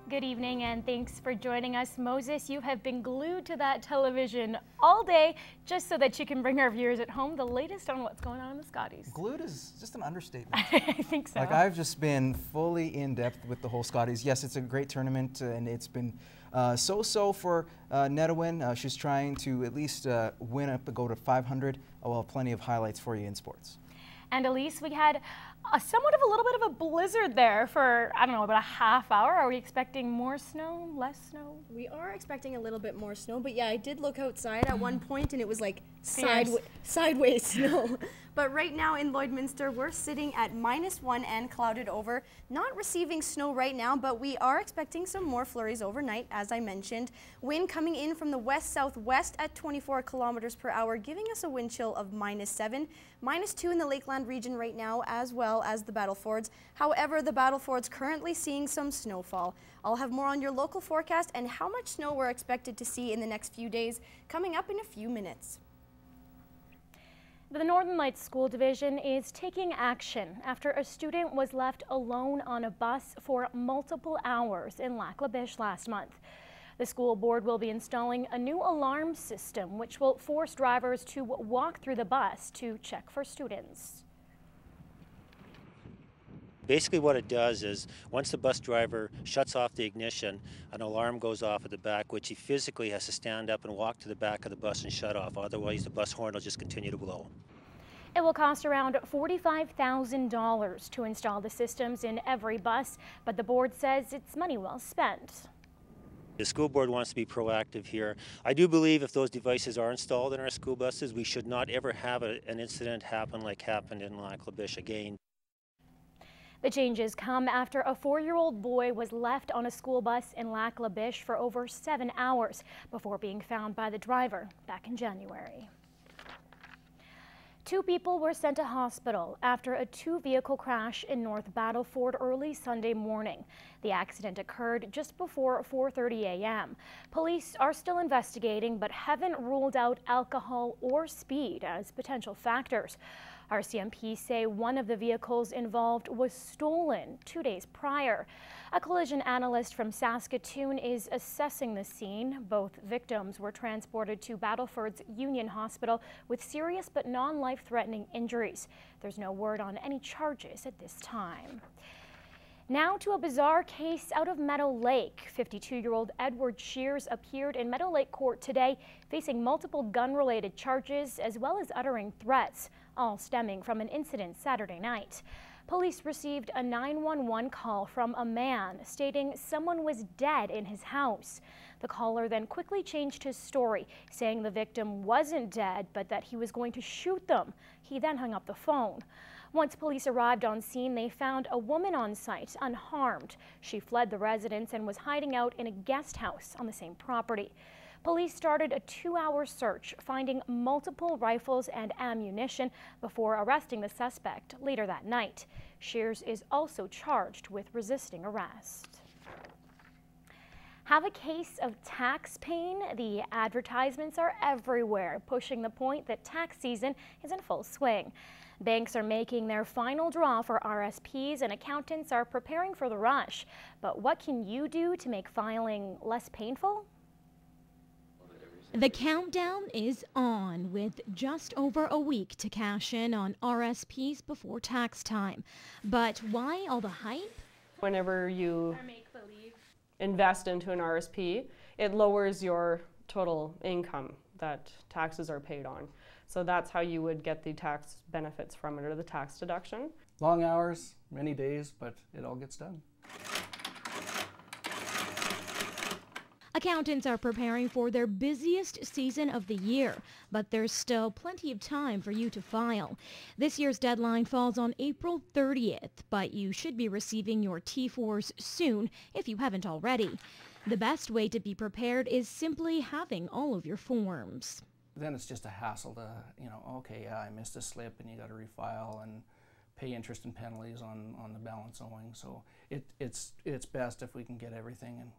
Good evening and thanks for joining us. Moses, you have been glued to that television all day just so that you can bring our viewers at home the latest on what's going on in the Scotties. Glued is just an understatement. I think so. Like, I've just been fully in depth with the whole Scotties. Yes, it's a great tournament and it's been so-so for Nedowin. She's trying to at least win up and go to 500. Well, plenty of highlights for you in sports. And Elise, we had somewhat of a little bit of a blizzard there for, I don't know, about a half hour. Are we expecting more snow, less snow? We are expecting a little bit more snow, but yeah, I did look outside at one point and it was like sideways snow. But right now in Lloydminster, we're sitting at -1 and clouded over. Not receiving snow right now, but we are expecting some more flurries overnight, as I mentioned. Wind coming in from the west-southwest at 24 kilometers per hour, giving us a wind chill of -7. -2 in the Lakeland region right now, as well as the Battlefords. However, the Battlefords currently seeing some snowfall. I'll have more on your local forecast and how much snow we're expected to see in the next few days coming up in a few minutes. The Northern Lights School Division is taking action after a student was left alone on a bus for multiple hours in Lac La Biche last month. The school board will be installing a new alarm system which will force drivers to walk through the bus to check for students. Basically what it does is once the bus driver shuts off the ignition, an alarm goes off at the back, which he physically has to stand up and walk to the back of the bus and shut off. Otherwise the bus horn will just continue to blow. It will cost around $45,000 to install the systems in every bus, but the board says it's money well spent. The school board wants to be proactive here. I do believe if those devices are installed in our school buses, we should not ever have an incident happen like happened in Lac La Biche again. The changes come after a 4-year-old boy was left on a school bus in Lac La Biche for over 7 hours before being found by the driver back in January. 2 people were sent to hospital after a 2-vehicle crash in North Battleford early Sunday morning. The accident occurred just before 4:30 a.m. Police are still investigating but haven't ruled out alcohol or speed as potential factors. RCMP say one of the vehicles involved was stolen 2 days prior. A collision analyst from Saskatoon is assessing the scene. Both victims were transported to Battleford's Union Hospital with serious but non-life-threatening injuries. There's no word on any charges at this time. Now to a bizarre case out of Meadow Lake. 52-year-old Edward Shears appeared in Meadow Lake court today, facing multiple gun-related charges as well as uttering threats, all stemming from an incident Saturday night. Police received a 911 call from a man stating someone was dead in his house. The caller then quickly changed his story, saying the victim wasn't dead, but that he was going to shoot them. He then hung up the phone. Once police arrived on scene, they found a woman on site, unharmed. She fled the residence and was hiding out in a guest house on the same property. Police started a 2-hour search, finding multiple rifles and ammunition before arresting the suspect later that night. Shears is also charged with resisting arrest. Have a case of tax pain? The advertisements are everywhere, pushing the point that tax season is in full swing. Banks are making their final draw for RSPs and accountants are preparing for the rush. But what can you do to make filing less painful? The countdown is on, with just over a week to cash in on RSPs before tax time. But why all the hype? Whenever you invest into an RSP, it lowers your total income that taxes are paid on. So that's how you would get the tax benefits from it, or the tax deduction. Long hours, many days, but it all gets done. Accountants are preparing for their busiest season of the year, but there's still plenty of time for you to file. This year's deadline falls on April 30th, but you should be receiving your T4s soon if you haven't already. The best way to be prepared is simply having all of your forms. Then it's just a hassle to, okay, yeah, I missed a slip and you got to refile and pay interest and penalties on the balance owing. So it's best if we can get everything in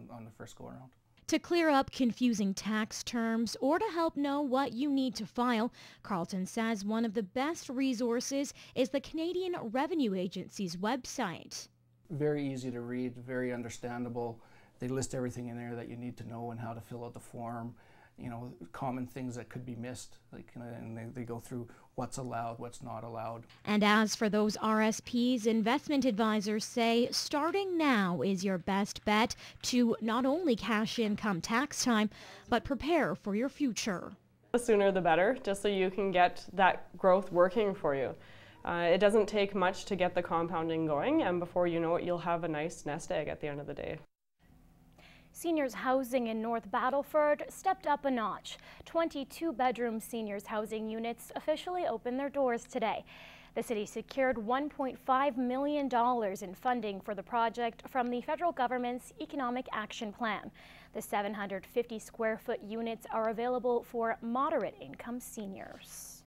on the first go around. To clear up confusing tax terms or to help know what you need to file, Carlton says one of the best resources is the Canadian Revenue Agency's website. very easy to read, very understandable. They list everything in there that you need to know and how to fill out the form. You know, common things that could be missed, like, you know, and they go through what's allowed, what's not allowed. And as for those RSPs, investment advisors say starting now is your best bet to not only cash in come tax time, but prepare for your future. The sooner the better, just so you can get that growth working for you. It doesn't take much to get the compounding going, and before you know it, you'll have a nice nest egg at the end of the day. Seniors housing in North Battleford stepped up a notch. 22-bedroom seniors housing units officially opened their doors today. The city secured $1.5 million in funding for the project from the federal government's Economic Action Plan. The 750 square foot units are available for moderate income seniors.